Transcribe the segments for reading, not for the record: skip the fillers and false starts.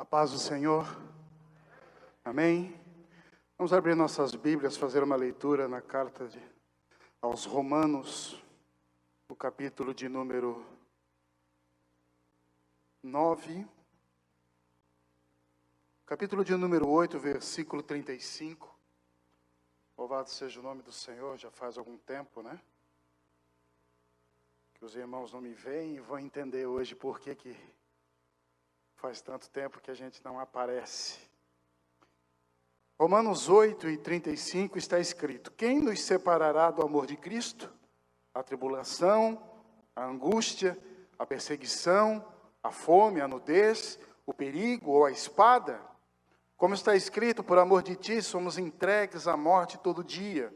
A paz do Senhor. Amém. Vamos abrir nossas Bíblias, fazer uma leitura na carta aos Romanos, o capítulo de número 9. Capítulo de número 8, versículo 35. Louvado seja o nome do Senhor, já faz algum tempo, né? Que os irmãos não me veem e vão entender hoje por que faz tanto tempo que a gente não aparece. Romanos 8 e 35 está escrito: quem nos separará do amor de Cristo? A tribulação, a angústia, a perseguição, a fome, a nudez, o perigo ou a espada? Como está escrito, por amor de ti somos entregues à morte todo dia.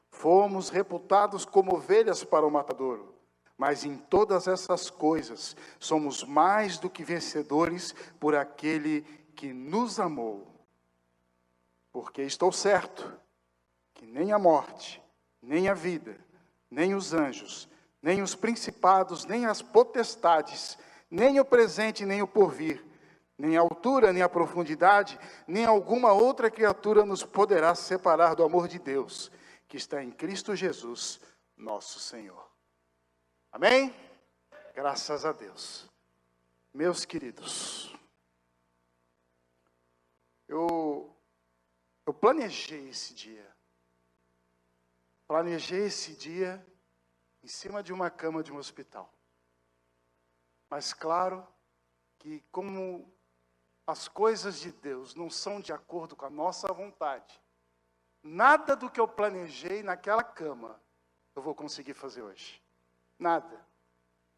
Fomos reputados como ovelhas para o matadouro. Mas em todas essas coisas somos mais do que vencedores por aquele que nos amou. Porque estou certo que nem a morte, nem a vida, nem os anjos, nem os principados, nem as potestades, nem o presente, nem o porvir, nem a altura, nem a profundidade, nem alguma outra criatura nos poderá separar do amor de Deus, que está em Cristo Jesus, nosso Senhor. Amém? Graças a Deus. Meus queridos, eu planejei esse dia. Planejei esse dia em cima de uma cama de um hospital. Mas claro que como as coisas de Deus não são de acordo com a nossa vontade, nada do que eu planejei naquela cama eu vou conseguir fazer hoje. Nada.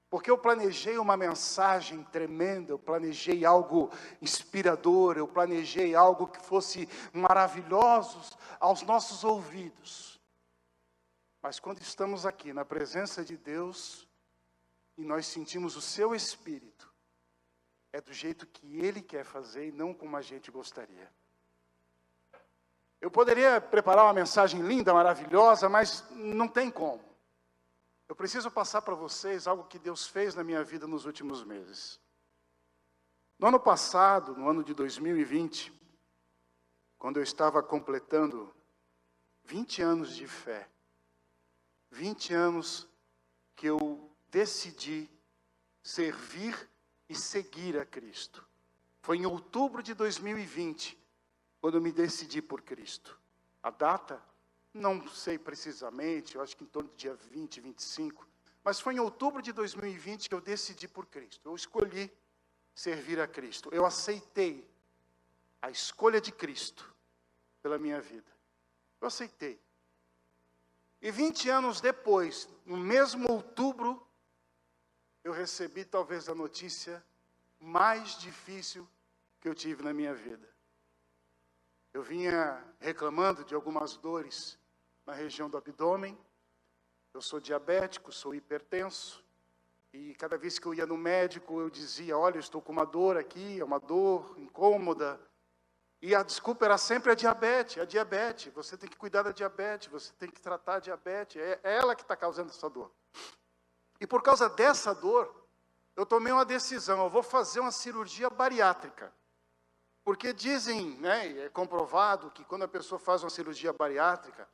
Porque eu planejei uma mensagem tremenda, eu planejei algo inspirador, eu planejei algo que fosse maravilhoso aos nossos ouvidos. Mas quando estamos aqui na presença de Deus e nós sentimos o seu Espírito, é do jeito que Ele quer fazer e não como a gente gostaria. Eu poderia preparar uma mensagem linda, maravilhosa, mas não tem como. Eu preciso passar para vocês algo que Deus fez na minha vida nos últimos meses. No ano passado, no ano de 2020, quando eu estava completando 20 anos de fé, 20 anos que eu decidi servir e seguir a Cristo. Foi em outubro de 2020, quando eu me decidi por Cristo. A data? Não sei precisamente, eu acho que em torno do dia 20, 25, mas foi em outubro de 2020 que eu decidi por Cristo. Eu escolhi servir a Cristo. Eu aceitei a escolha de Cristo pela minha vida. Eu aceitei. E 20 anos depois, no mesmo outubro, eu recebi talvez a notícia mais difícil que eu tive na minha vida. Eu vinha reclamando de algumas dores na região do abdômen. Eu sou diabético, sou hipertenso, e cada vez que eu ia no médico, eu dizia: olha, eu estou com uma dor aqui, é uma dor incômoda, e a desculpa era sempre a diabetes, você tem que cuidar da diabetes, você tem que tratar a diabetes, é ela que está causando essa dor. E por causa dessa dor, eu tomei uma decisão: eu vou fazer uma cirurgia bariátrica. Porque dizem, né, é comprovado que quando a pessoa faz uma cirurgia bariátrica,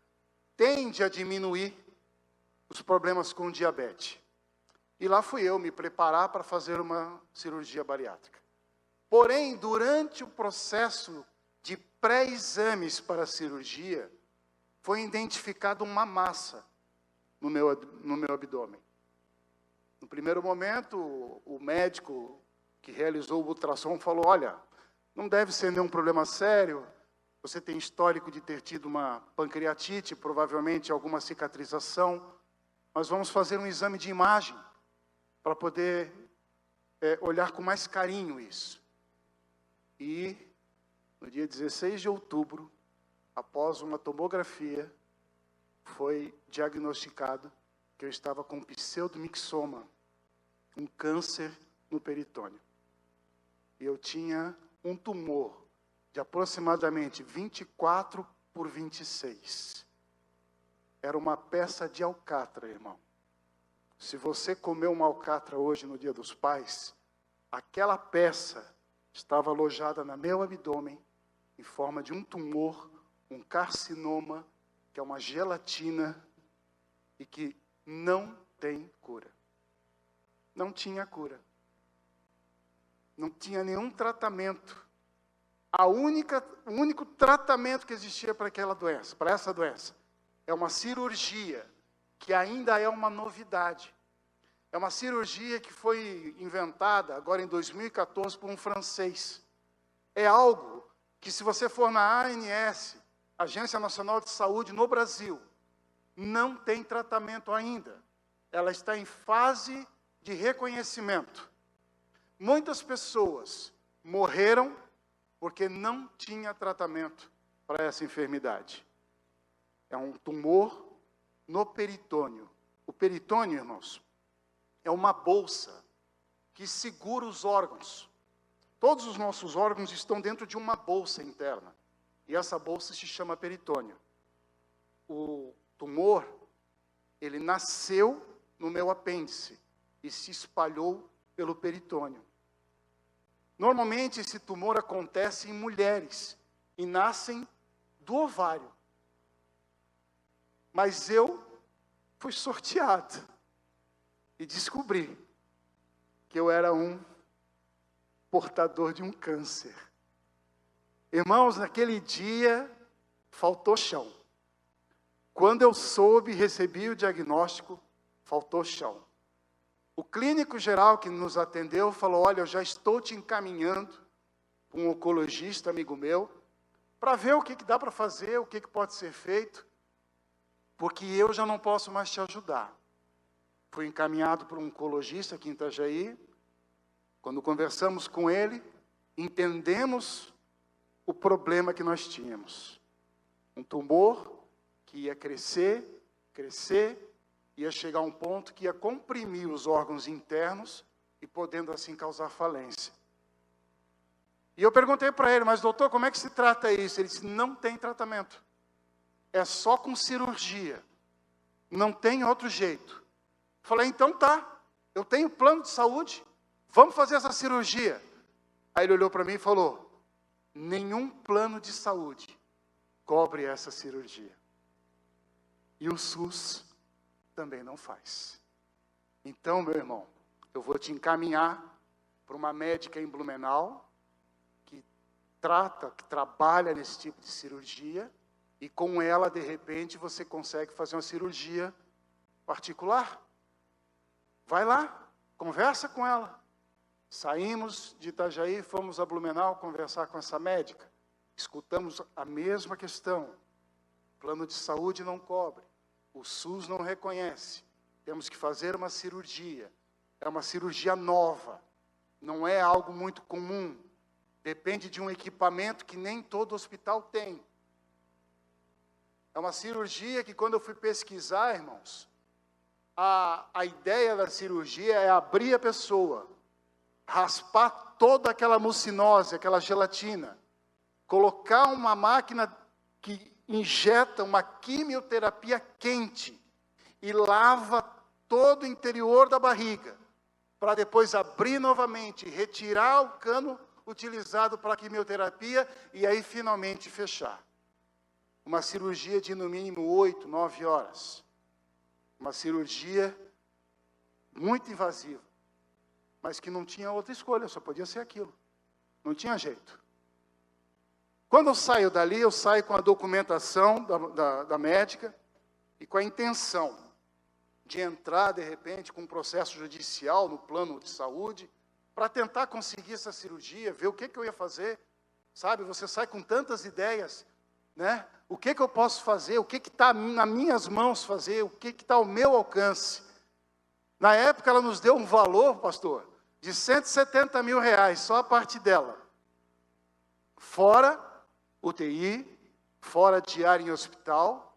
tende a diminuir os problemas com diabetes. E lá fui eu me preparar para fazer uma cirurgia bariátrica. Porém, durante o processo de pré-exames para a cirurgia, foi identificada uma massa no meu abdômen. No primeiro momento, o médico que realizou o ultrassom falou: olha, não deve ser nenhum problema sério. Você tem histórico de ter tido uma pancreatite, provavelmente alguma cicatrização. Nós vamos fazer um exame de imagem para poder olhar com mais carinho isso. E no dia 16 de outubro, após uma tomografia, foi diagnosticado que eu estava com pseudomixoma, um câncer no peritônio. E eu tinha um tumor de aproximadamente 24 por 26. Era uma peça de alcatra, irmão. Se você comeu uma alcatra hoje no Dia dos Pais, aquela peça estava alojada no meu abdômen, em forma de um tumor, um carcinoma, que é uma gelatina e que não tem cura. Não tinha cura. Não tinha nenhum tratamento. O único tratamento que existia para aquela doença, para essa doença, é uma cirurgia, que ainda é uma novidade. É uma cirurgia que foi inventada agora em 2014 por um francês. É algo que, se você for na ANS, Agência Nacional de Saúde no Brasil, não tem tratamento ainda. Ela está em fase de reconhecimento. Muitas pessoas morreram porque não tinha tratamento para essa enfermidade. É um tumor no peritônio. O peritônio, irmãos, é uma bolsa que segura os órgãos. Todos os nossos órgãos estão dentro de uma bolsa interna. E essa bolsa se chama peritônio. O tumor, ele nasceu no meu apêndice e se espalhou pelo peritônio. Normalmente esse tumor acontece em mulheres e nascem do ovário. Mas eu fui sorteado e descobri que eu era um portador de um câncer. Irmãos, naquele dia faltou chão. Quando eu soube, recebi o diagnóstico, faltou chão. O clínico geral que nos atendeu falou: olha, eu já estou te encaminhando para um oncologista amigo meu, para ver o que dá para fazer, o que pode ser feito, porque eu já não posso mais te ajudar. Fui encaminhado para um oncologista aqui em Itajaí. Quando conversamos com ele, entendemos o problema que nós tínhamos. Um tumor que ia crescer, ia chegar a um ponto que ia comprimir os órgãos internos e podendo assim causar falência. E eu perguntei para ele: mas doutor, como é que se trata isso? Ele disse: não tem tratamento. É só com cirurgia. Não tem outro jeito. Falei: então tá, eu tenho plano de saúde, vamos fazer essa cirurgia. Aí ele olhou para mim e falou: nenhum plano de saúde cobre essa cirurgia. E o SUS também não faz. Então, meu irmão, eu vou te encaminhar para uma médica em Blumenau, que trabalha nesse tipo de cirurgia, e com ela, de repente, você consegue fazer uma cirurgia particular. Vai lá, conversa com ela. Saímos de Itajaí, fomos a Blumenau conversar com essa médica. Escutamos a mesma questão. Plano de saúde não cobre. O SUS não reconhece. Temos que fazer uma cirurgia. É uma cirurgia nova. Não é algo muito comum. Depende de um equipamento que nem todo hospital tem. É uma cirurgia que, quando eu fui pesquisar, irmãos, a ideia da cirurgia é abrir a pessoa, raspar toda aquela mucinose, aquela gelatina, colocar uma máquina que injeta uma quimioterapia quente e lava todo o interior da barriga, para depois abrir novamente, retirar o cano utilizado para a quimioterapia e aí finalmente fechar. Uma cirurgia de no mínimo 8, 9 horas. Uma cirurgia muito invasiva, mas que não tinha outra escolha, só podia ser aquilo. Não tinha jeito. Quando eu saio dali, eu saio com a documentação da médica e com a intenção de entrar, de repente, com um processo judicial no plano de saúde, para tentar conseguir essa cirurgia, ver o que eu ia fazer. Sabe, você sai com tantas ideias, né? O que eu posso fazer? O que está nas minhas mãos fazer? O que está ao meu alcance? Na época, ela nos deu um valor, pastor, de R$170 mil, só a parte dela. Fora UTI, fora diária em hospital,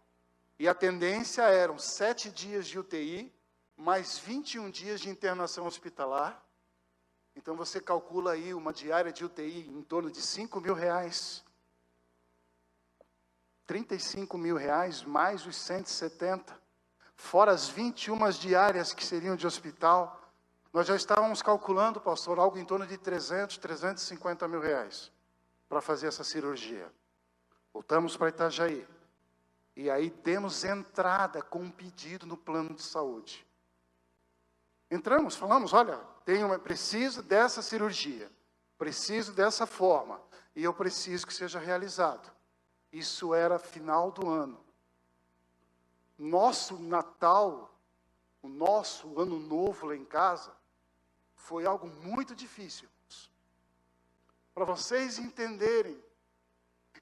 e a tendência eram 7 dias de UTI, mais 21 dias de internação hospitalar. Então, você calcula aí uma diária de UTI em torno de R$5 mil. R$35 mil, mais os 170, fora as 21 diárias que seriam de hospital. Nós já estávamos calculando, pastor, algo em torno de 350 mil reais para fazer essa cirurgia. Voltamos para Itajaí. E aí demos entrada com um pedido no plano de saúde. Entramos, falamos, olha, preciso dessa cirurgia, preciso dessa forma, e eu preciso que seja realizado. Isso era final do ano. Nosso Natal, o nosso Ano Novo lá em casa, foi algo muito difícil. Para vocês entenderem,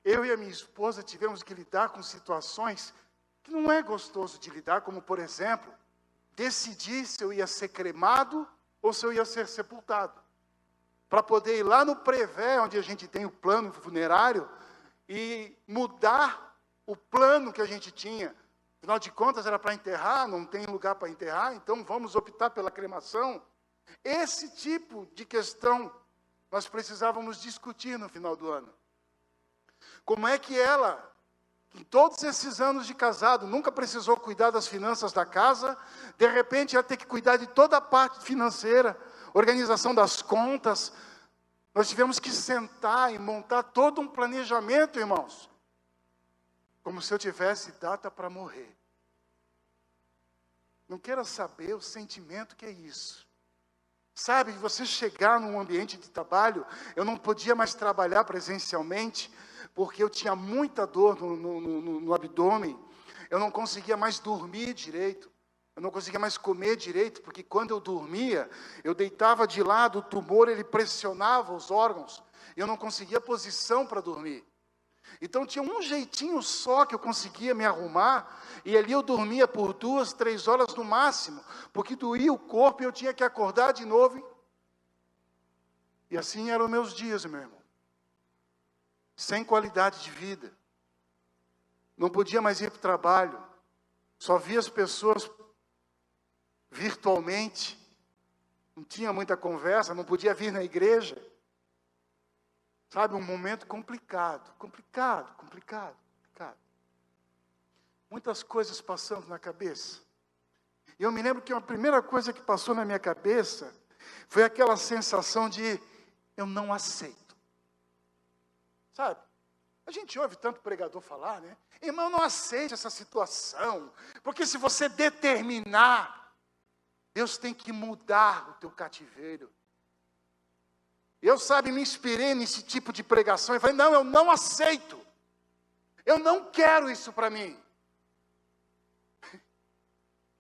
eu e a minha esposa tivemos que lidar com situações que não é gostoso de lidar, como, por exemplo, decidir se eu ia ser cremado ou se eu ia ser sepultado. Para poder ir lá no Prevé, onde a gente tem o plano funerário, e mudar o plano que a gente tinha. Afinal de contas, era para enterrar, não tem lugar para enterrar, então vamos optar pela cremação. Esse tipo de questão nós precisávamos discutir no final do ano. Como é que ela, em todos esses anos de casado, nunca precisou cuidar das finanças da casa, de repente ia ter que cuidar de toda a parte financeira, organização das contas. Nós tivemos que sentar e montar todo um planejamento, irmãos, como se eu tivesse data para morrer. Não queira saber o sentimento que é isso. Sabe, você chegar num ambiente de trabalho, eu não podia mais trabalhar presencialmente, porque eu tinha muita dor no abdômen, eu não conseguia mais dormir direito, eu não conseguia mais comer direito, porque quando eu dormia, eu deitava de lado, o tumor ele pressionava os órgãos, e eu não conseguia posição para dormir. Então tinha um jeitinho só que eu conseguia me arrumar, e ali eu dormia por 2, 3 horas no máximo, porque doía o corpo e eu tinha que acordar de novo. E assim eram meus dias, meu irmão. Sem qualidade de vida. Não podia mais ir para o trabalho. Só via as pessoas virtualmente. Não tinha muita conversa, não podia vir na igreja. Sabe, um momento complicado. Muitas coisas passando na cabeça. E eu me lembro que a primeira coisa que passou na minha cabeça foi aquela sensação de eu não aceito. Sabe? A gente ouve tanto pregador falar, né? Irmão, não aceite essa situação, porque se você determinar, Deus tem que mudar o teu cativeiro. Eu, sabe, me inspirei nesse tipo de pregação e falei, não, eu não aceito. Eu não quero isso para mim.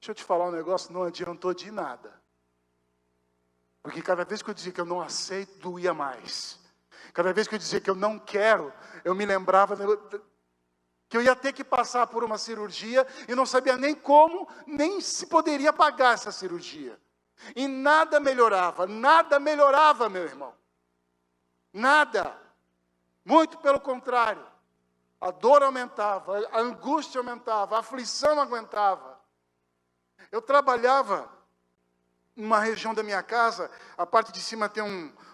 Deixa eu te falar um negócio, não adiantou de nada. Porque cada vez que eu dizia que eu não aceito, doía mais. Cada vez que eu dizia que eu não quero, eu me lembrava que eu ia ter que passar por uma cirurgia e não sabia nem como, nem se poderia pagar essa cirurgia. E nada melhorava, meu irmão. Nada. Muito pelo contrário. A dor aumentava, a angústia aumentava, a aflição aguentava. Eu trabalhava numa região da minha casa, a parte de cima tem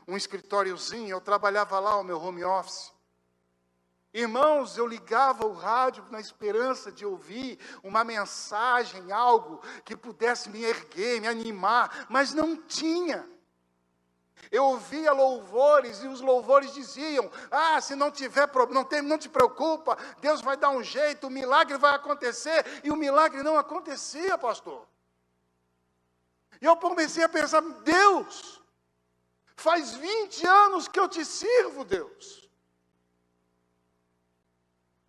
um escritóriozinho, eu trabalhava lá, o meu home office. Irmãos, eu ligava o rádio na esperança de ouvir uma mensagem, algo que pudesse me erguer, me animar, mas não tinha. Eu ouvia louvores e os louvores diziam, se não tiver problema, não te preocupa, Deus vai dar um jeito, o milagre vai acontecer, e o milagre não acontecia, pastor. E eu comecei a pensar, Deus, faz 20 anos que eu te sirvo, Deus.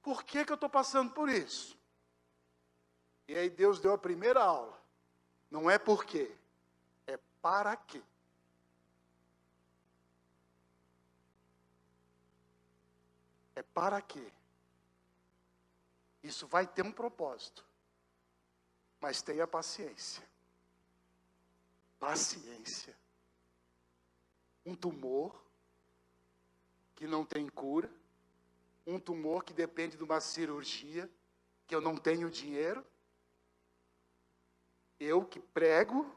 Por que eu estou passando por isso? E aí Deus deu a primeira aula. Não é por quê, é para quê. É para quê? Isso vai ter um propósito. Mas tenha paciência. Paciência. Um tumor que não tem cura. Um tumor que depende de uma cirurgia, que eu não tenho dinheiro. Eu que prego,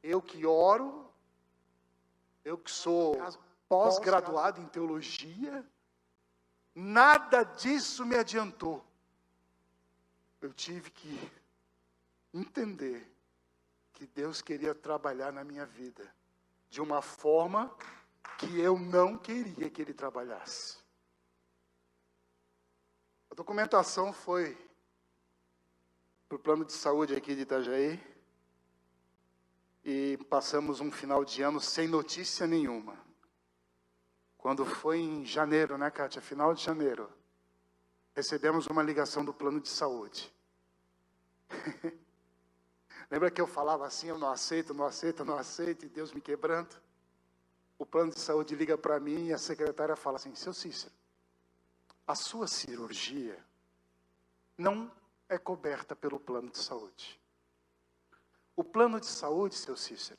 eu que oro, eu que sou pós-graduado em teologia. Nada disso me adiantou. Eu tive que entender que Deus queria trabalhar na minha vida de uma forma que eu não queria que Ele trabalhasse. A documentação foi para o plano de saúde aqui de Itajaí e passamos um final de ano sem notícia nenhuma. Quando foi em janeiro, né, Kátia? Final de janeiro, recebemos uma ligação do plano de saúde. Lembra que eu falava assim, eu não aceito, não aceito, não aceito, e Deus me quebrando? O plano de saúde liga para mim e a secretária fala assim, seu Cícero, a sua cirurgia não é coberta pelo plano de saúde. O plano de saúde, seu Cícero,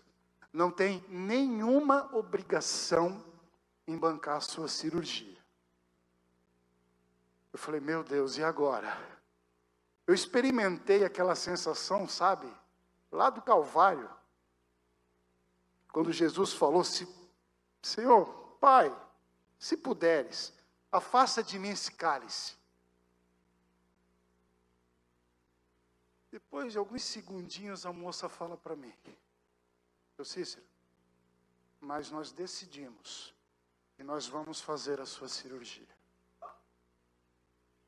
não tem nenhuma obrigação em bancar a sua cirurgia. Eu falei, meu Deus, e agora? Eu experimentei aquela sensação, sabe, lá do Calvário, quando Jesus falou, Senhor, Pai, se puderes, afasta de mim esse cálice. Depois de alguns segundinhos, a moça fala para mim, seu Cícero, mas nós decidimos que nós vamos fazer a sua cirurgia.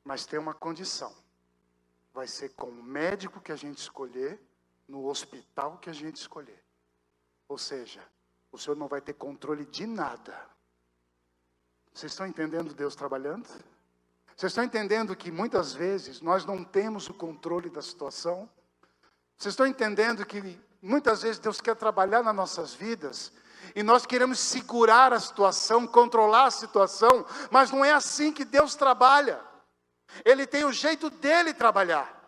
Mas tem uma condição, vai ser com o médico que a gente escolher, no hospital que a gente escolher. Ou seja, o senhor não vai ter controle de nada. Vocês estão entendendo Deus trabalhando? Vocês estão entendendo que muitas vezes nós não temos o controle da situação? Vocês estão entendendo que muitas vezes Deus quer trabalhar nas nossas vidas e nós queremos segurar a situação, controlar a situação, mas não é assim que Deus trabalha. Ele tem o jeito dele trabalhar.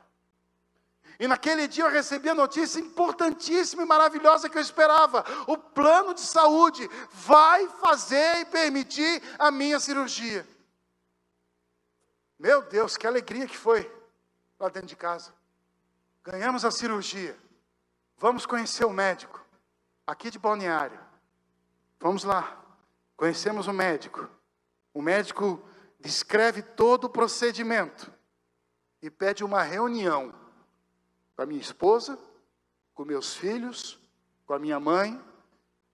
E naquele dia eu recebi a notícia importantíssima e maravilhosa que eu esperava. O plano de saúde vai fazer e permitir a minha cirurgia. Meu Deus, que alegria que foi lá dentro de casa. Ganhamos a cirurgia. Vamos conhecer o médico, aqui de Balneário. Vamos lá, conhecemos o médico. O médico descreve todo o procedimento e pede uma reunião com a minha esposa, com meus filhos, com a minha mãe,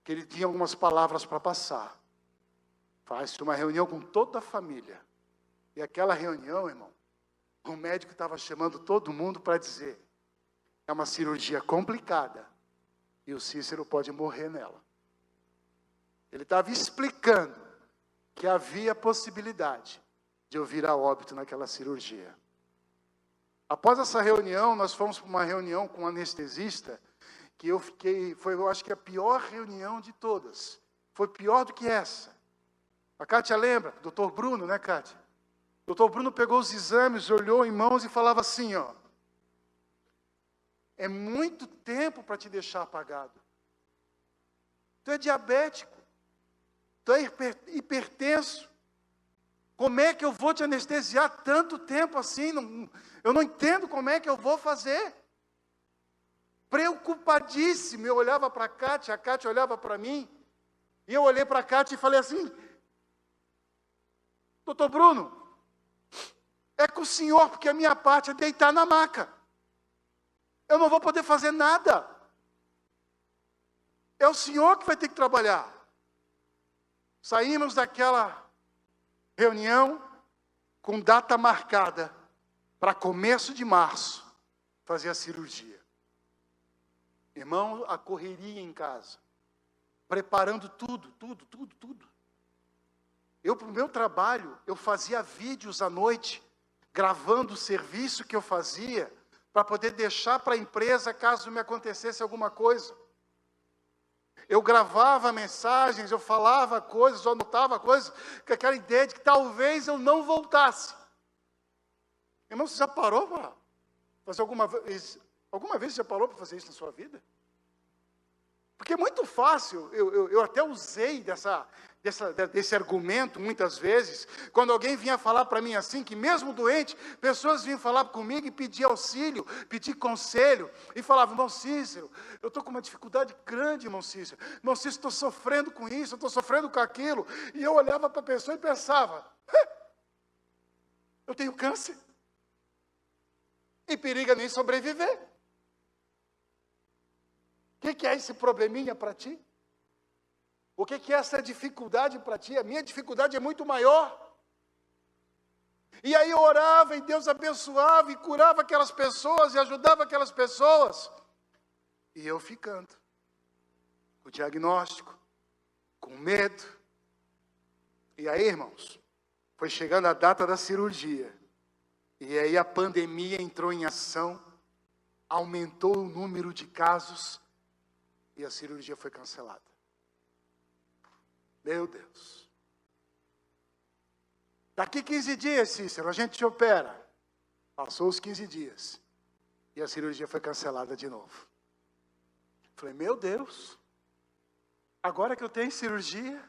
que ele tinha algumas palavras para passar. Faz-se uma reunião com toda a família. E aquela reunião, irmão, o médico estava chamando todo mundo para dizer, é uma cirurgia complicada, e o Cícero pode morrer nela. Ele estava explicando que havia possibilidade de eu vir a óbito naquela cirurgia. Após essa reunião, nós fomos para uma reunião com um anestesista, que eu acho que a pior reunião de todas. Foi pior do que essa. A Kátia lembra? Doutor Bruno, né, Kátia? O doutor Bruno pegou os exames, olhou em mãos e falava assim, ó, é muito tempo para te deixar apagado. Tu é diabético, tu é hipertenso. Como é que eu vou te anestesiar tanto tempo assim? Eu não entendo como é que eu vou fazer. Preocupadíssimo, eu olhava para a Kátia olhava para mim, e eu olhei para a Kátia e falei assim, doutor Bruno, é com o senhor, porque a minha parte é deitar na maca. Eu não vou poder fazer nada. É o senhor que vai ter que trabalhar. Saímos daquela reunião com data marcada para começo de março fazer a cirurgia. Irmão, a correria em casa, preparando tudo. Eu, para o meu trabalho, eu fazia vídeos à noite, gravando o serviço que eu fazia, para poder deixar para a empresa caso me acontecesse alguma coisa. Eu gravava mensagens, eu falava coisas, eu anotava coisas, com aquela ideia de que talvez eu não voltasse. Irmão, você já parou para fazer alguma vez? Alguma vez você já parou para fazer isso na sua vida? Porque é muito fácil, eu até usei desse argumento muitas vezes, quando alguém vinha falar para mim assim, que mesmo doente, pessoas vinham falar comigo e pedir auxílio, pedir conselho, e falavam, irmão Cícero, eu estou com uma dificuldade grande, irmão Cícero, estou sofrendo com isso, eu estou sofrendo com aquilo, e eu olhava para a pessoa e pensava, eu tenho câncer, e periga nem sobreviver. que é esse probleminha para ti? O que é essa dificuldade para ti? A minha dificuldade é muito maior. E aí eu orava e Deus abençoava e curava aquelas pessoas e ajudava aquelas pessoas. E eu ficando com o diagnóstico, com medo. E aí, irmãos, foi chegando a data da cirurgia. E aí a pandemia entrou em ação, aumentou o número de casos e a cirurgia foi cancelada. Meu Deus. Daqui 15 dias, Cícero, a gente te opera. Passou os 15 dias. E a cirurgia foi cancelada de novo. Falei, meu Deus. Agora que eu tenho cirurgia,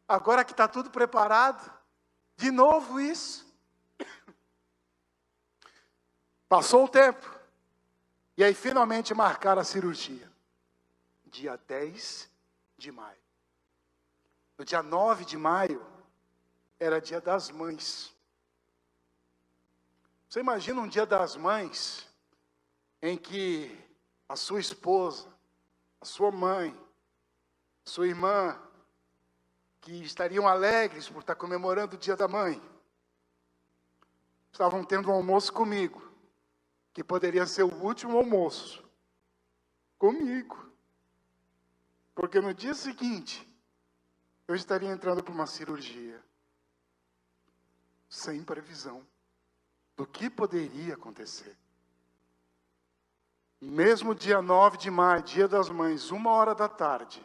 agora que está tudo preparado, de novo isso. Passou o tempo. E aí finalmente marcaram a cirurgia. Dia 10 de maio. No dia 9 de maio, era dia das mães. Você imagina um dia das mães, em que a sua esposa, a sua mãe, a sua irmã, que estariam alegres por estar comemorando o dia da mãe, estavam tendo um almoço comigo, que poderia ser o último almoço, comigo. Porque no dia seguinte, eu estaria entrando para uma cirurgia, sem previsão do que poderia acontecer. Mesmo dia 9 de maio, dia das mães, 1h da tarde,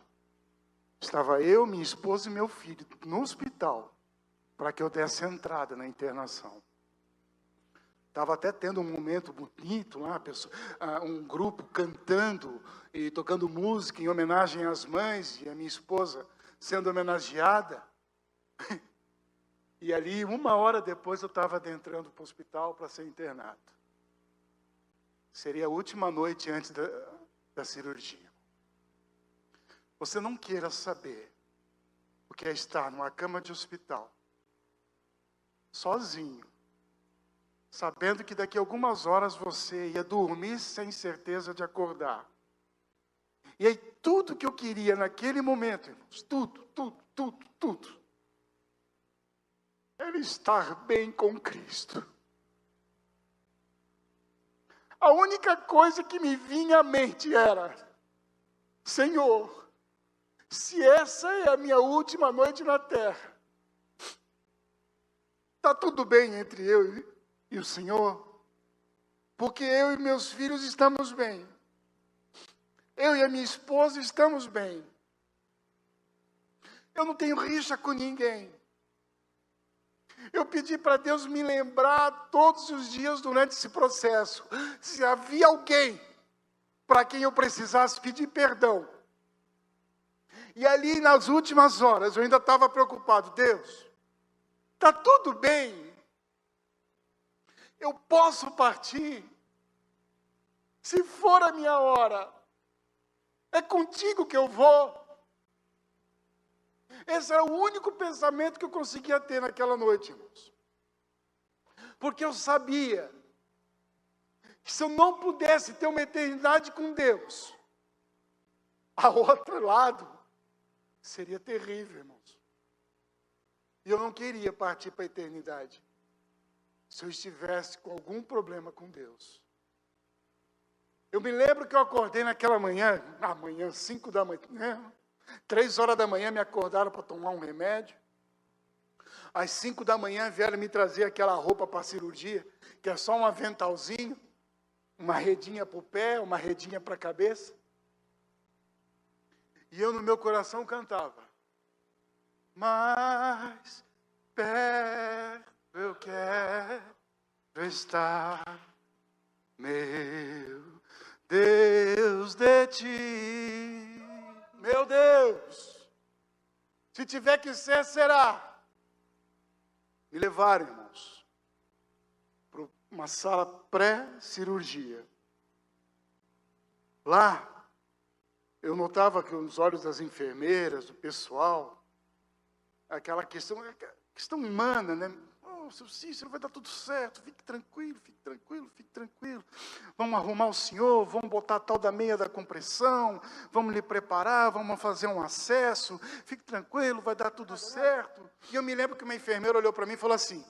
estava eu, minha esposa e meu filho no hospital, para que eu desse entrada na internação. Estava até tendo um momento bonito lá, um grupo cantando e tocando música em homenagem às mães, e a minha esposa sendo homenageada. E ali, 1h depois, eu estava adentrando para o hospital para ser internado. Seria a última noite antes da cirurgia. Você não queira saber o que é estar numa cama de hospital, sozinho, sabendo que daqui a algumas horas você ia dormir sem certeza de acordar. E aí, tudo que eu queria naquele momento, irmãos, tudo, era estar bem com Cristo. A única coisa que me vinha à mente era, Senhor, se essa é a minha última noite na terra, está tudo bem entre eu e o Senhor, porque eu e meus filhos estamos bem. Eu e a minha esposa estamos bem. Eu não tenho rixa com ninguém. Eu pedi para Deus me lembrar todos os dias durante esse processo, se havia alguém para quem eu precisasse pedir perdão. E ali nas últimas horas eu ainda estava preocupado. Deus, está tudo bem? Eu posso partir? Se for a minha hora, é contigo que eu vou. Esse era o único pensamento que eu conseguia ter naquela noite, irmãos. Porque eu sabia que se eu não pudesse ter uma eternidade com Deus, ao outro lado, seria terrível, irmãos. E eu não queria partir para a eternidade se eu estivesse com algum problema com Deus. Eu me lembro que eu acordei naquela manhã, 5 da manhã, 3 horas da manhã me acordaram para tomar um remédio. Às 5 da manhã vieram me trazer aquela roupa para a cirurgia, que é só um aventalzinho, uma redinha para o pé, uma redinha para a cabeça. E eu no meu coração cantava, mais perto eu quero estar, meu Deus, de ti. Meu Deus, se tiver que ser, será. Me levaram, irmãos, para uma sala pré-cirurgia. Lá, eu notava que os olhos das enfermeiras, do pessoal, aquela questão humana, né? Não, seu Cícero, vai dar tudo certo. Fique tranquilo, fique tranquilo, fique tranquilo. Vamos arrumar o senhor, vamos botar a tal da meia da compressão, vamos lhe preparar, vamos fazer um acesso. Fique tranquilo, vai dar tudo certo. E eu me lembro que uma enfermeira olhou para mim e falou assim: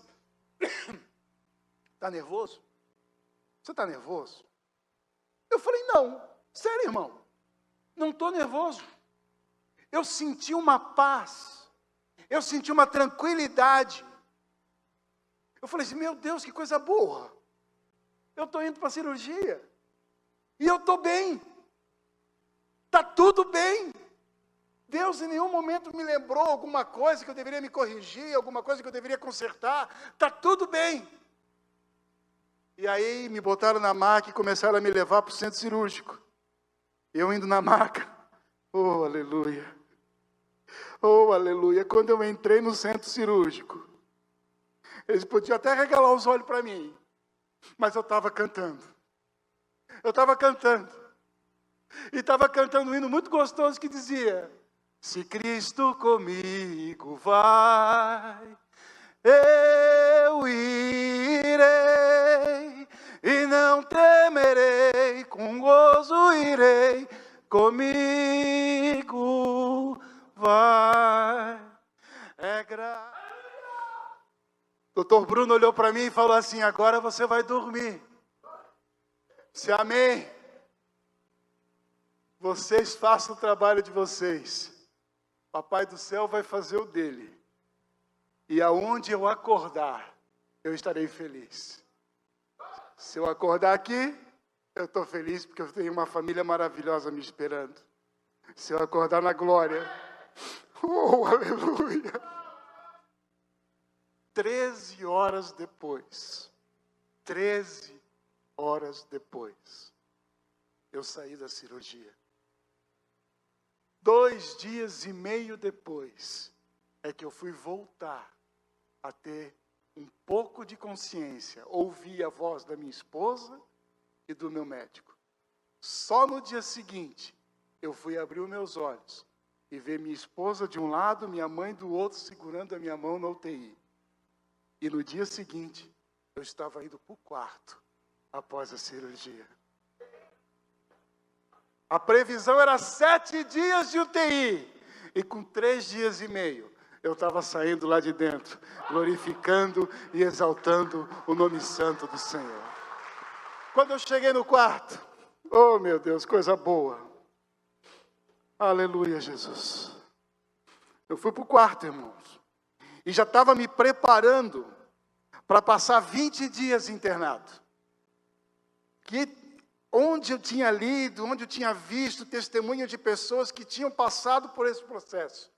está nervoso? Você está nervoso? Eu falei: não, sério, irmão, não estou nervoso. Eu senti uma paz, eu senti uma tranquilidade. Eu falei assim: meu Deus, que coisa boa. Eu estou indo para a cirurgia. E eu estou bem. Está tudo bem. Deus em nenhum momento me lembrou alguma coisa que eu deveria me corrigir, alguma coisa que eu deveria consertar. Está tudo bem. E aí me botaram na maca e começaram a me levar para o centro cirúrgico. Eu indo na maca. Oh, aleluia. Oh, aleluia. Quando eu entrei no centro cirúrgico, eles podiam até regalar os olhos para mim, mas eu estava cantando. Eu estava cantando. E estava cantando um hino muito gostoso que dizia: se Cristo comigo vai, eu irei, e não temerei, com gozo irei, comigo vai. É graça. Doutor Bruno olhou para mim e falou assim: agora você vai dormir. Se amém. Vocês façam o trabalho de vocês. Papai do céu vai fazer o dele. E aonde eu acordar, eu estarei feliz. Se eu acordar aqui, eu estou feliz porque eu tenho uma família maravilhosa me esperando. Se eu acordar na glória, oh, aleluia. 13 horas depois, eu saí da cirurgia. 2 dias e meio depois, é que eu fui voltar a ter um pouco de consciência, ouvir a voz da minha esposa e do meu médico. Só no dia seguinte, eu fui abrir os meus olhos e ver minha esposa de um lado, minha mãe do outro, segurando a minha mão na UTI. E no dia seguinte, eu estava indo para o quarto, após a cirurgia. A previsão era 7 dias de UTI. E com 3 dias e meio, eu estava saindo lá de dentro, glorificando e exaltando o nome santo do Senhor. Quando eu cheguei no quarto, oh meu Deus, coisa boa. Aleluia, Jesus. Eu fui para o quarto, irmãos. E já estava me preparando para passar 20 dias internado. Onde eu tinha lido, onde eu tinha visto testemunho de pessoas que tinham passado por esse processo.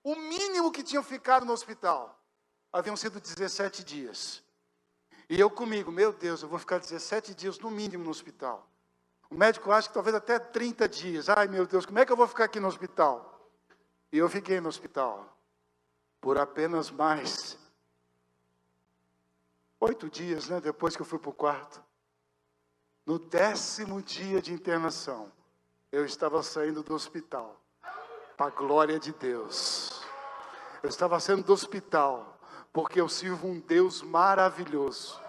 O mínimo que tinham ficado no hospital haviam sido 17 dias. E eu comigo, meu Deus, eu vou ficar 17 dias no mínimo no hospital. O médico acha que talvez até 30 dias. Ai, meu Deus, como é que eu vou ficar aqui no hospital? E eu fiquei no hospital por apenas mais 8 dias, né, depois que eu fui para o quarto. No 10º dia de internação, eu estava saindo do hospital, para a glória de Deus. Eu estava saindo do hospital, porque eu sirvo um Deus maravilhoso.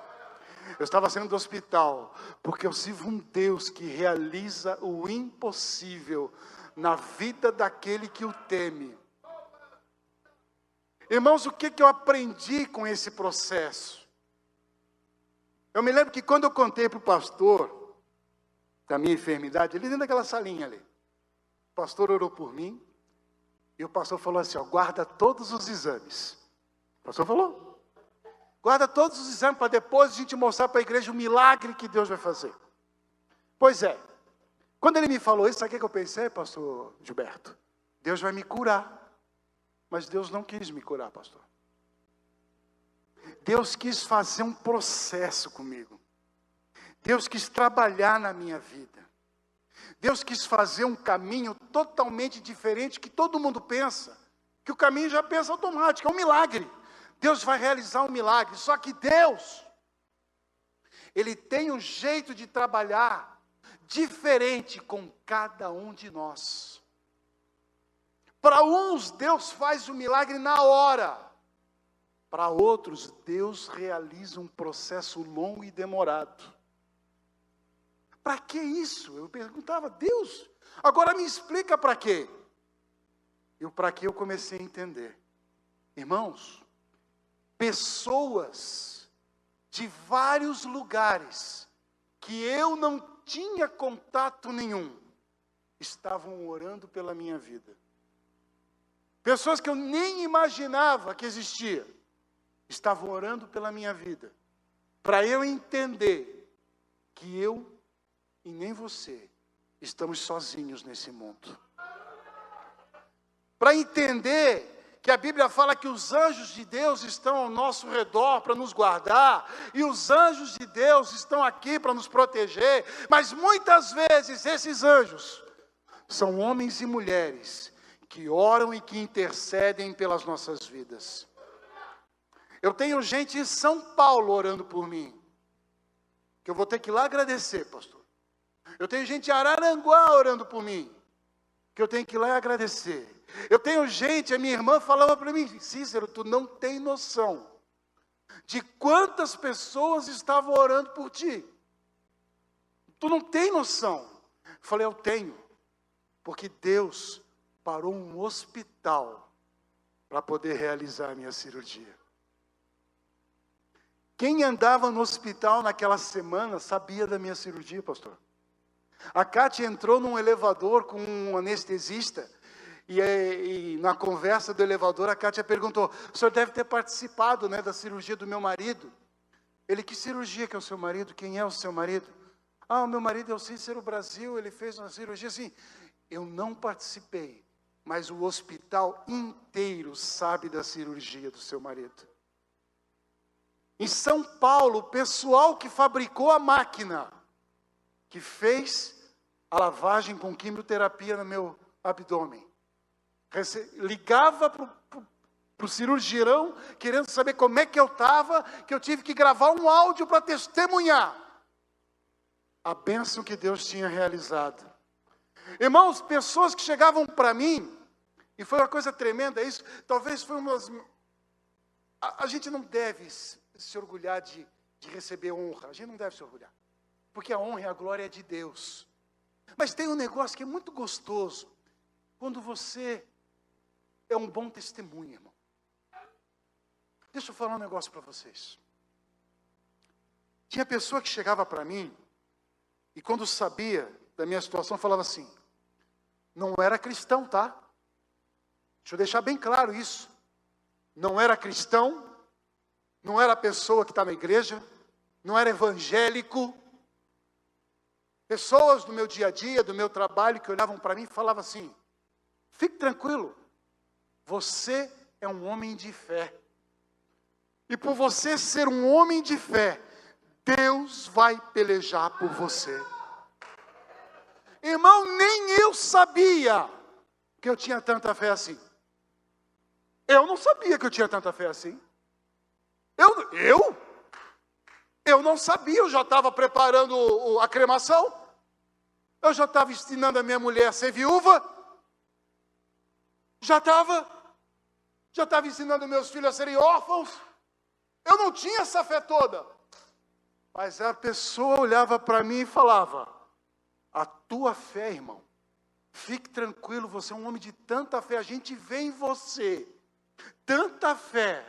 Eu estava saindo do hospital, porque eu sirvo um Deus que realiza o impossível na vida daquele que o teme. Irmãos, o que eu aprendi com esse processo? Eu me lembro que quando eu contei para o pastor da minha enfermidade, ele dentro daquela salinha ali, o pastor orou por mim, e o pastor falou assim, ó, guarda todos os exames. O pastor falou, guarda todos os exames para depois a gente mostrar para a igreja o milagre que Deus vai fazer. Pois é, quando ele me falou isso, sabe o que eu pensei, pastor Gilberto? Deus vai me curar. Mas Deus não quis me curar, pastor. Deus quis fazer um processo comigo. Deus quis trabalhar na minha vida. Deus quis fazer um caminho totalmente diferente que todo mundo pensa. Que o caminho já pensa automático, é um milagre. Deus vai realizar um milagre. Só que Deus, Ele tem um jeito de trabalhar diferente com cada um de nós. Para uns, Deus faz o milagre na hora. Para outros, Deus realiza um processo longo e demorado. Para que isso? Eu perguntava, Deus, agora me explica para quê? E o para quê eu comecei a entender. Irmãos, pessoas de vários lugares que eu não tinha contato nenhum, estavam orando pela minha vida. Pessoas que eu nem imaginava que existia, estavam orando pela minha vida. Para eu entender que eu e nem você estamos sozinhos nesse mundo. Para entender que a Bíblia fala que os anjos de Deus estão ao nosso redor para nos guardar, e os anjos de Deus estão aqui para nos proteger, mas muitas vezes esses anjos são homens e mulheres que oram e que intercedem pelas nossas vidas. Eu tenho gente em São Paulo orando por mim, que eu vou ter que ir lá agradecer, pastor. Eu tenho gente em Araranguá orando por mim, que eu tenho que ir lá agradecer. Eu tenho gente, a minha irmã falava para mim, Cícero, tu não tem noção de quantas pessoas estavam orando por ti. Tu não tem noção. Eu falei, eu tenho, porque Deus parou um hospital para poder realizar a minha cirurgia. Quem andava no hospital naquela semana sabia da minha cirurgia, pastor. A Cátia entrou num elevador com um anestesista, e na conversa do elevador a Cátia perguntou, o senhor deve ter participado, né, da cirurgia do meu marido. Ele, que cirurgia que é o seu marido? Quem é o seu marido? Ah, o meu marido é o Cícero Brasil, ele fez uma cirurgia assim. Eu não participei, mas o hospital inteiro sabe da cirurgia do seu marido. Em São Paulo, o pessoal que fabricou a máquina, que fez a lavagem com quimioterapia no meu abdômen, ligava para o cirurgião, querendo saber como é que eu estava, que eu tive que gravar um áudio para testemunhar a bênção que Deus tinha realizado. Irmãos, pessoas que chegavam para mim, e foi uma coisa tremenda isso, talvez foi umas... A gente não deve se orgulhar de receber honra, a gente não deve se orgulhar, porque a honra e a glória é de Deus. Mas tem um negócio que é muito gostoso, quando você é um bom testemunho, irmão. Deixa eu falar um negócio para vocês. Tinha pessoa que chegava para mim, e quando sabia da minha situação, falava assim, não era cristão, tá? Deixa eu deixar bem claro isso. Não era cristão, não era pessoa que está na igreja, não era evangélico. Pessoas do meu dia a dia, do meu trabalho, que olhavam para mim e falavam assim, fique tranquilo, você é um homem de fé. E por você ser um homem de fé, Deus vai pelejar por você. Irmão, nem eu sabia que eu tinha tanta fé assim. Eu não sabia que eu tinha tanta fé assim. Eu não sabia, eu já estava preparando a cremação. Eu já estava ensinando a minha mulher a ser viúva. Já estava ensinando meus filhos a serem órfãos. Eu não tinha essa fé toda. Mas a pessoa olhava para mim e falava, a tua fé, irmão, fique tranquilo, você é um homem de tanta fé, a gente vê em você tanta fé,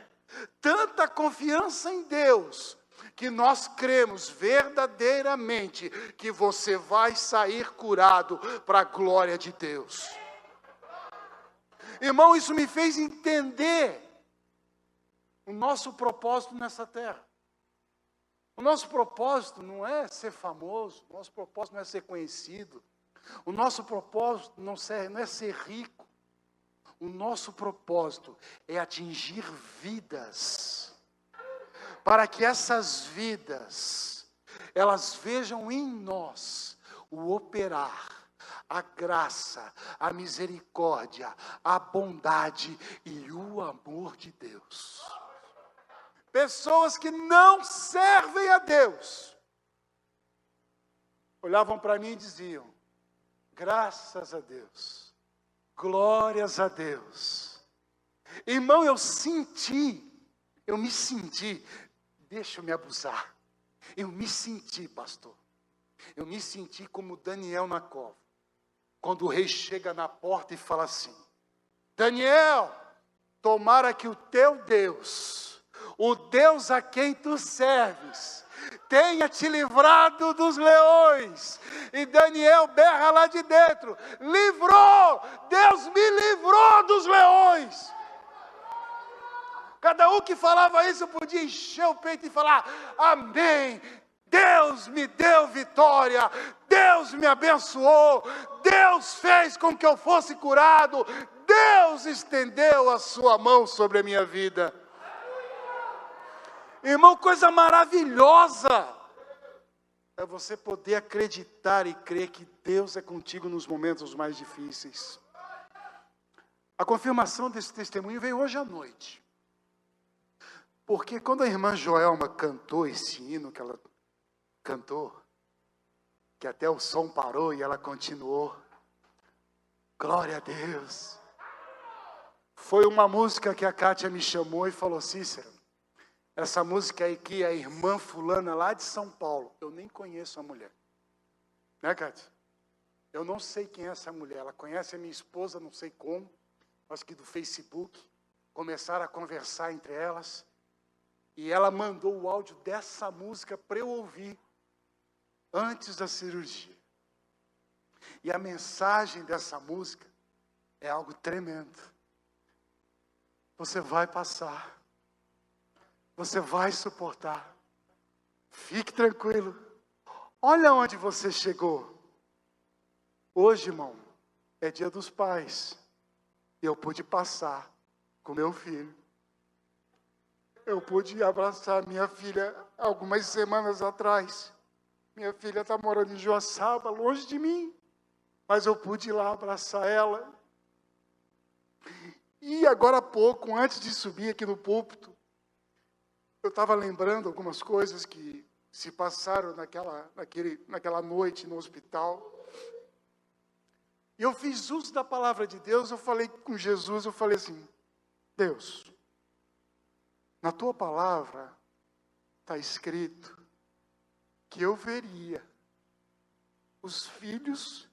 tanta confiança em Deus, que nós cremos verdadeiramente que você vai sair curado para a glória de Deus. Irmão, isso me fez entender o nosso propósito nessa terra. O nosso propósito não é ser famoso, o nosso propósito não é ser conhecido, o nosso propósito não é ser rico. O nosso propósito é atingir vidas, para que essas vidas, elas vejam em nós o operar, a graça, a misericórdia, a bondade e o amor de Deus. Pessoas que não servem a Deus, olhavam para mim e diziam, graças a Deus. Glórias a Deus. Irmão, eu senti eu me senti, deixa eu me abusar, eu me senti, pastor, eu me senti como Daniel na cova, quando o rei chega na porta e fala assim: Daniel, tomara que o teu Deus, o Deus a quem tu serves, tenha te livrado dos leões. E Daniel berra lá de dentro: livrou, Deus me livrou dos leões. Cada um que falava isso podia encher o peito e falar: amém, Deus me deu vitória, Deus me abençoou, Deus fez com que eu fosse curado, Deus estendeu a sua mão sobre a minha vida. Irmão, coisa maravilhosa é você poder acreditar e crer que Deus é contigo nos momentos mais difíceis. A confirmação desse testemunho veio hoje à noite. Porque quando a irmã Joelma cantou esse hino que ela cantou, que até o som parou e ela continuou, glória a Deus. Foi uma música que a Kátia me chamou e falou: Cícero, essa música aí que a irmã fulana lá de São Paulo, eu nem conheço a mulher. Né, Kátia? Eu não sei quem é essa mulher, ela conhece a minha esposa, não sei como, acho que do Facebook, começaram a conversar entre elas. E ela mandou o áudio dessa música para eu ouvir antes da cirurgia. E a mensagem dessa música é algo tremendo. Você vai passar. Você vai suportar. Fique tranquilo. Olha onde você chegou. Hoje, irmão, é dia dos pais. E eu pude passar com meu filho. Eu pude abraçar minha filha algumas semanas atrás. Minha filha está morando em Joaçaba, longe de mim. Mas eu pude ir lá abraçar ela. E agora há pouco, antes de subir aqui no púlpito, eu estava lembrando algumas coisas que se passaram naquela noite no hospital. E eu fiz uso da palavra de Deus, eu falei com Jesus, eu falei assim: Deus, na tua palavra está escrito que eu veria os filhos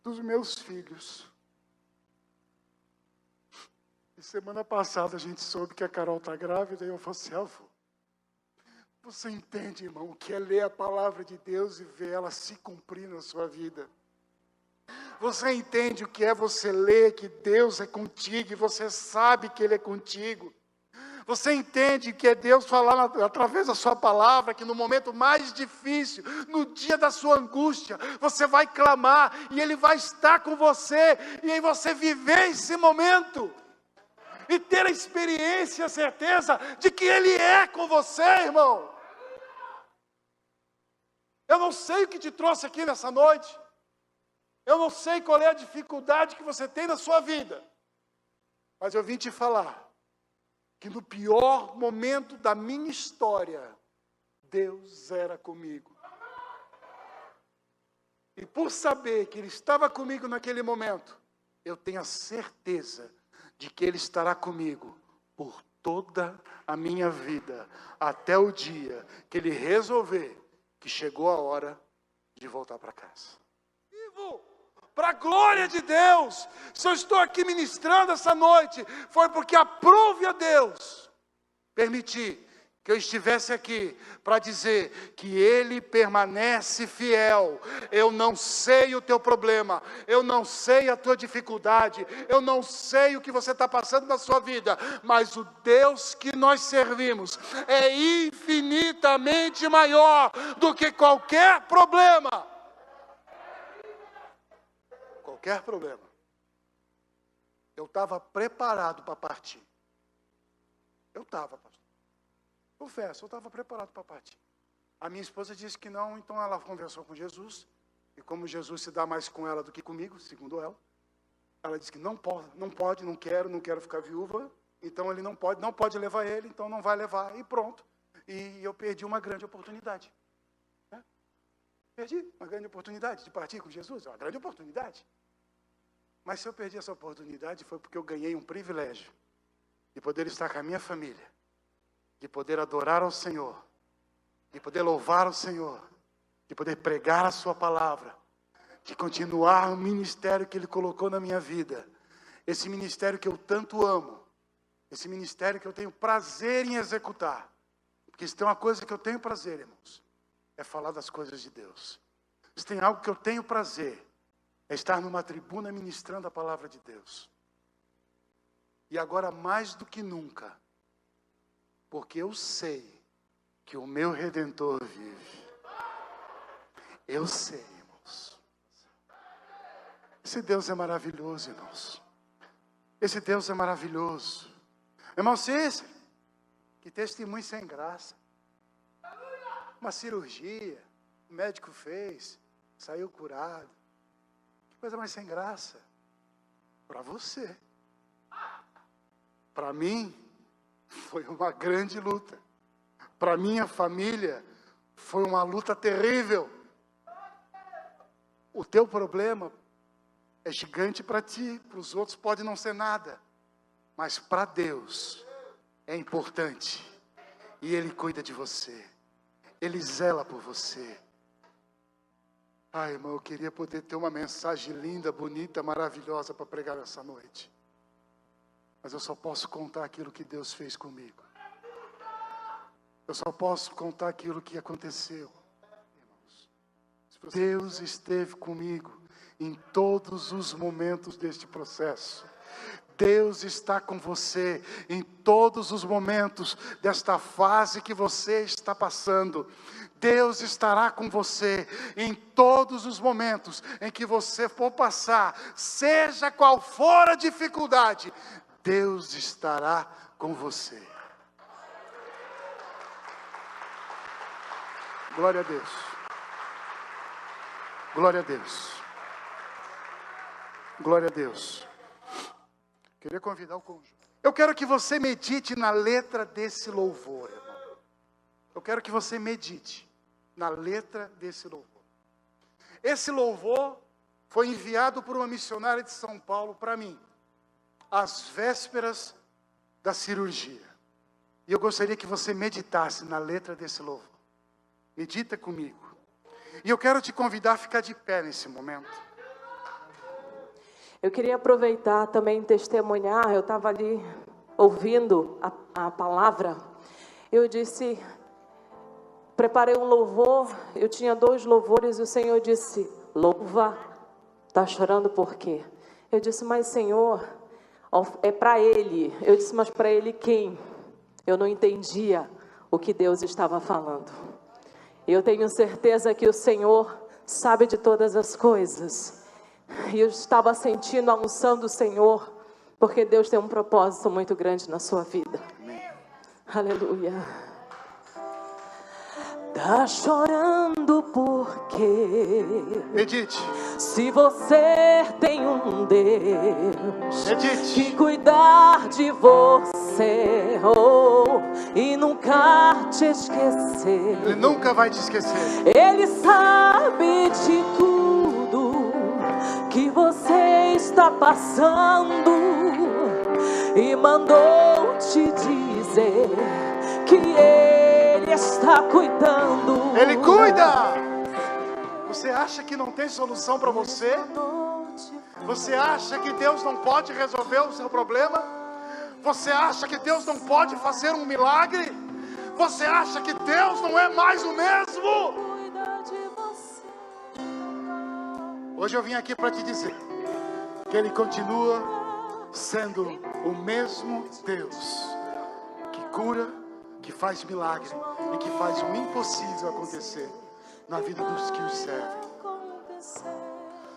dos meus filhos. E semana passada a gente soube que a Carol está grávida e eu falei assim: avô, você entende, irmão, o que é ler a palavra de Deus e ver ela se cumprir na sua vida? Você entende o que é você ler que Deus é contigo e você sabe que Ele é contigo? Você entende que é Deus falar através da sua palavra, que no momento mais difícil, no dia da sua angústia, você vai clamar e Ele vai estar com você, e aí você viver esse momento, e ter a experiência, a certeza de que Ele é com você, irmão. Eu não sei o que te trouxe aqui nessa noite, eu não sei qual é a dificuldade que você tem na sua vida, mas eu vim te falar que no pior momento da minha história, Deus era comigo. E por saber que Ele estava comigo naquele momento, eu tenho a certeza de que Ele estará comigo por toda a minha vida, até o dia que Ele resolver que chegou a hora de voltar para casa. Vivo! Para a glória de Deus, se eu estou aqui ministrando essa noite, foi porque aprove a Deus permitir que eu estivesse aqui para dizer que Ele permanece fiel. Eu não sei o teu problema, eu não sei a tua dificuldade, eu não sei o que você está passando na sua vida, mas o Deus que nós servimos é infinitamente maior do que qualquer problema. Qualquer problema. Eu estava preparado para partir. Eu estava, pastor. Confesso, eu estava preparado para partir. A minha esposa disse que não, então ela conversou com Jesus. E como Jesus se dá mais com ela do que comigo, segundo ela disse que não pode, não quero ficar viúva. Então ele não pode levar ele, então não vai levar. E pronto. E eu perdi uma grande oportunidade. Perdi uma grande oportunidade de partir com Jesus, é uma grande oportunidade. Mas se eu perdi essa oportunidade foi porque eu ganhei um privilégio de poder estar com a minha família de poder adorar ao Senhor, de poder louvar o Senhor, de poder pregar a sua palavra, de continuar o ministério que Ele colocou na minha vida, esse ministério que eu tanto amo, esse ministério que eu tenho prazer em executar, porque se tem uma coisa que eu tenho prazer, irmãos, é falar das coisas de Deus. Se tem algo que eu tenho prazer, é estar numa tribuna ministrando a palavra de Deus. E agora mais do que nunca, porque eu sei que o meu Redentor vive. Eu sei, irmãos. Esse Deus é maravilhoso, irmãos. Esse Deus é maravilhoso. Irmão Cícero, que testemunho sem graça. Uma cirurgia, o médico fez, saiu curado. Que coisa mais sem graça. Para você. Para mim, foi uma grande luta. Para minha família, foi uma luta terrível. O teu problema é gigante para ti, para os outros pode não ser nada. Mas para Deus é importante. E Ele cuida de você. Ele zela por você. Ai, irmão, eu queria poder ter uma mensagem linda, bonita, maravilhosa para pregar essa noite. Mas eu só posso contar aquilo que Deus fez comigo. Eu só posso contar aquilo que aconteceu. Deus esteve comigo em todos os momentos deste processo. Deus está com você em todos os momentos desta fase que você está passando. Deus estará com você em todos os momentos em que você for passar, seja qual for a dificuldade, Deus estará com você. Glória a Deus. Glória a Deus. Glória a Deus. Queria convidar o cônjuge. Eu quero que você medite na letra desse louvor, irmão. Eu quero que você medite na letra desse louvor. Esse louvor foi enviado por uma missionária de São Paulo para mim, às vésperas da cirurgia. E eu gostaria que você meditasse na letra desse louvor. Medita comigo. E eu quero te convidar a ficar de pé nesse momento. Eu queria aproveitar também e testemunhar. Eu estava ali ouvindo a palavra. Eu disse, preparei um louvor. Eu tinha 2 louvores e o Senhor disse, louva. Está chorando por quê? Eu disse, mas Senhor, é para Ele. Eu disse, mas para Ele quem? Eu não entendia o que Deus estava falando. Eu tenho certeza que o Senhor sabe de todas as coisas. E eu estava sentindo a unção do Senhor, porque Deus tem um propósito muito grande na sua vida. Amém. Aleluia. Tá chorando porque Medite. Se você tem um Deus Medite. que cuidar de você e nunca te esquecer, Ele nunca vai te esquecer. Ele sabe de tudo que você está passando e mandou te dizer que Ele está cuidando. Ele cuida. Você acha que não tem solução para você? Você acha que Deus não pode resolver o seu problema? Você acha que Deus não pode fazer um milagre? Você acha que Deus não é mais o mesmo? Hoje eu vim aqui para te dizer que Ele continua sendo o mesmo Deus que cura, que faz milagre e que faz o impossível acontecer na vida dos que os servem.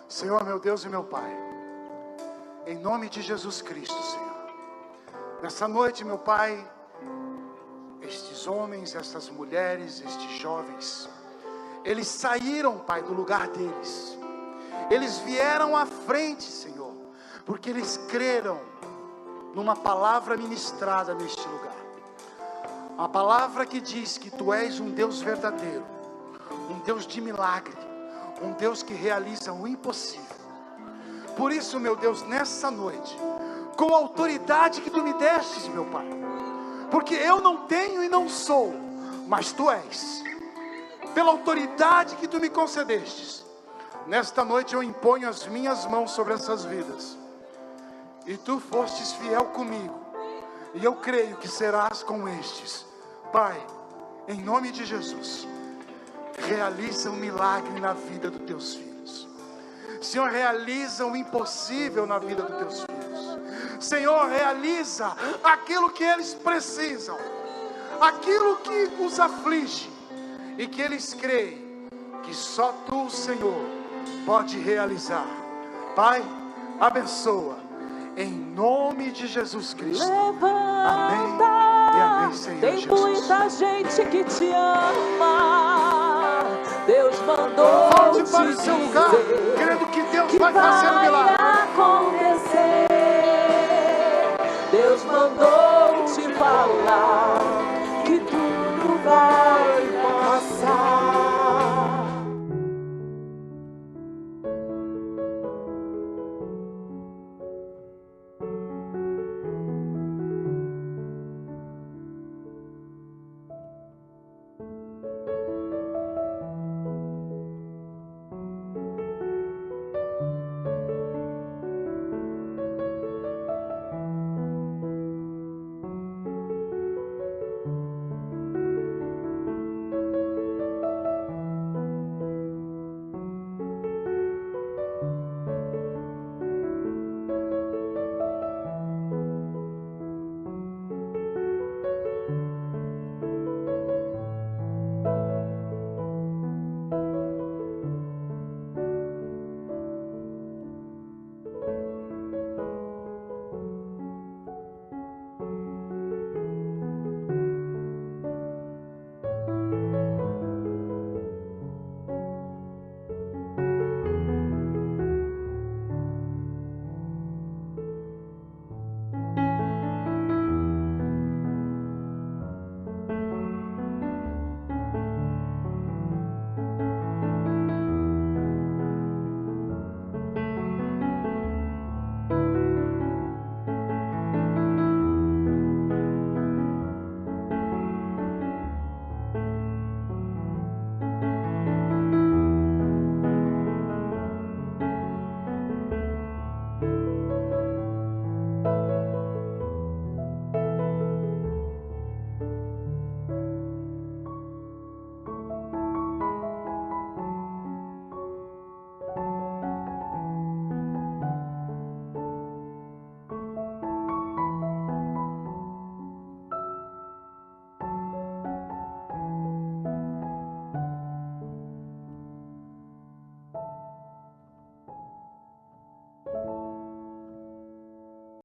Senhor, meu Deus e meu Pai, em nome de Jesus Cristo, Senhor, nessa noite, meu Pai, estes homens, estas mulheres, estes jovens, eles saíram, Pai, do lugar deles. Eles vieram à frente, Senhor, porque eles creram numa palavra ministrada neste lugar. Uma palavra que diz que Tu és um Deus verdadeiro, um Deus de milagre, um Deus que realiza o impossível. Por isso, meu Deus, nessa noite, com a autoridade que Tu me destes, meu Pai, porque eu não tenho e não sou, mas Tu és. Pela autoridade que Tu me concedestes, nesta noite eu imponho as minhas mãos sobre essas vidas, e Tu fostes fiel comigo, e eu creio que serás com estes. Pai, em nome de Jesus, realiza um milagre na vida dos Teus filhos. Senhor, realiza o impossível na vida dos Teus filhos. Senhor, realiza aquilo que eles precisam, aquilo que os aflige, e que eles creem que só Tu, Senhor, pode realizar. Pai, abençoa, em nome de Jesus Cristo. Amém e amém, Senhor Tem Jesus. muita gente que Te ama. Deus mandou Volte para o seu lugar, crendo que Deus vai fazer um milagre.